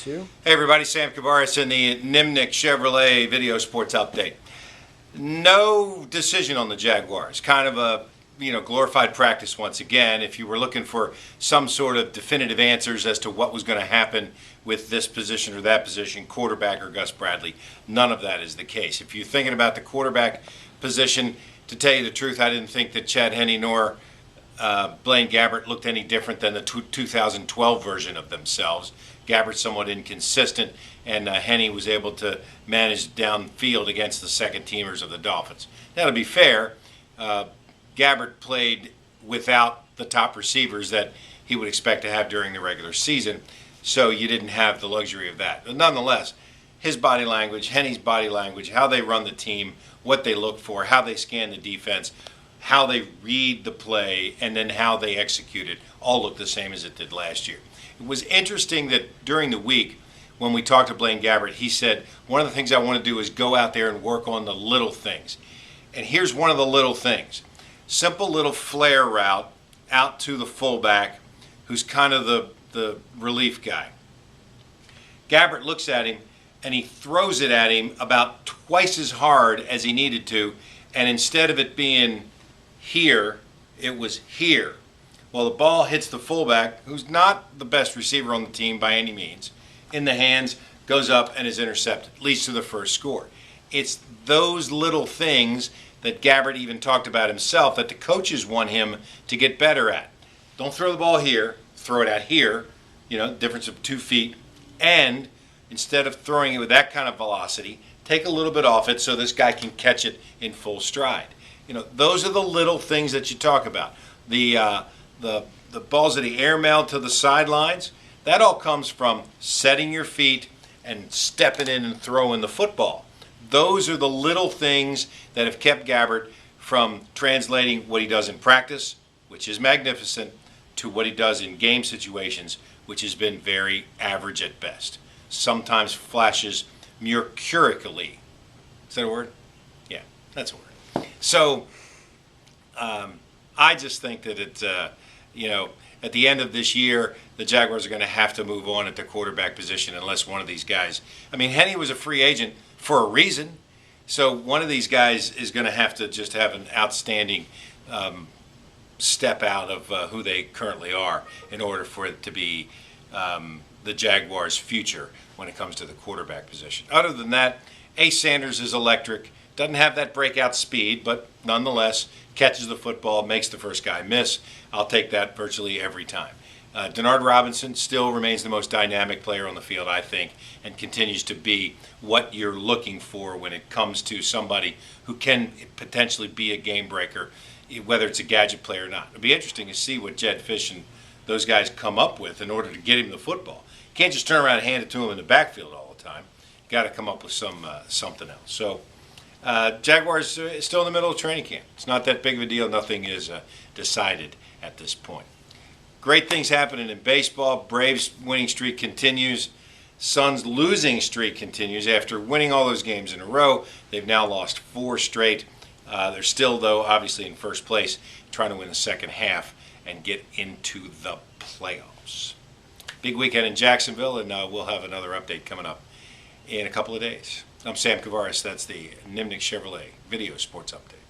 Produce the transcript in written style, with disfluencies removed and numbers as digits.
2. Hey everybody, Sam Kavaris in the Nimnik Chevrolet Video Sports Update. No decision on the Jaguars. Kind of a glorified practice once again. If you were looking for some sort of definitive answers as to what was going to happen with this position or that position, quarterback or Gus Bradley, none of that is the case. If you're thinking about the quarterback position, to tell you the truth, I didn't think that Chad Henne nor Blaine Gabbert looked any different than the 2012 version of themselves. Gabbert's somewhat inconsistent, and Henne was able to manage downfield against the second teamers of the Dolphins. Now, to be fair, Gabbert played without the top receivers that he would expect to have during the regular season, so you didn't have the luxury of that. But nonetheless, his body language, Henne's body language, how they run the team, what they look for, how they scan the defense, how they read the play, and then how they execute it, all look the same as it did last year. It was interesting that during the week, when we talked to Blaine Gabbert, he said, one of the things I want to do is go out there and work on the little things. And here's one of the little things. Simple little flare route out to the fullback, who's kind of the relief guy. Gabbert looks at him, and he throws it at him about twice as hard as he needed to, and instead of it being here, it was here. Well, the ball hits the fullback, who's not the best receiver on the team by any means, in the hands, goes up and is intercepted, leads to the first score. It's those little things that Gabbert even talked about himself that the coaches want him to get better at. Don't throw the ball here, throw it at here, difference of 2 feet, and instead of throwing it with that kind of velocity, take a little bit off it so this guy can catch it in full stride. Those are the little things that you talk about. The balls that he airmailed to the sidelines, that all comes from setting your feet and stepping in and throwing the football. Those are the little things that have kept Gabbert from translating what he does in practice, which is magnificent, to what he does in game situations, which has been very average at best. Sometimes flashes mercurically. Is that a word? Yeah, that's a word. So I just think that at the end of this year, the Jaguars are going to have to move on at the quarterback position unless one of these guys. Henne was a free agent for a reason, so one of these guys is going to have to just have an outstanding step out of who they currently are in order for it to be the Jaguars' future when it comes to the quarterback position. Other than that, Ace Sanders is electric. Doesn't have that breakout speed, but nonetheless catches the football, makes the first guy miss. I'll take that virtually every time. Denard Robinson still remains the most dynamic player on the field, I think, and continues to be what you're looking for when it comes to somebody who can potentially be a game breaker, whether it's a gadget player or not. It'll be interesting to see what Jed Fish and those guys come up with in order to get him the football. You can't just turn around and hand it to him in the backfield all the time. You got to come up with something else. So Jaguars still in the middle of training camp. It's not that big of a deal. Nothing is decided at this point. Great things happening in baseball. Braves winning streak continues. Suns losing streak continues. After winning all those games in a row, they've now lost 4 straight. They're still, though, obviously in first place, trying to win the second half and get into the playoffs. Big weekend in Jacksonville, and we'll have another update coming up in a couple of days. I'm Sam Kavaris. That's the Nimnik Chevrolet Video Sports Update.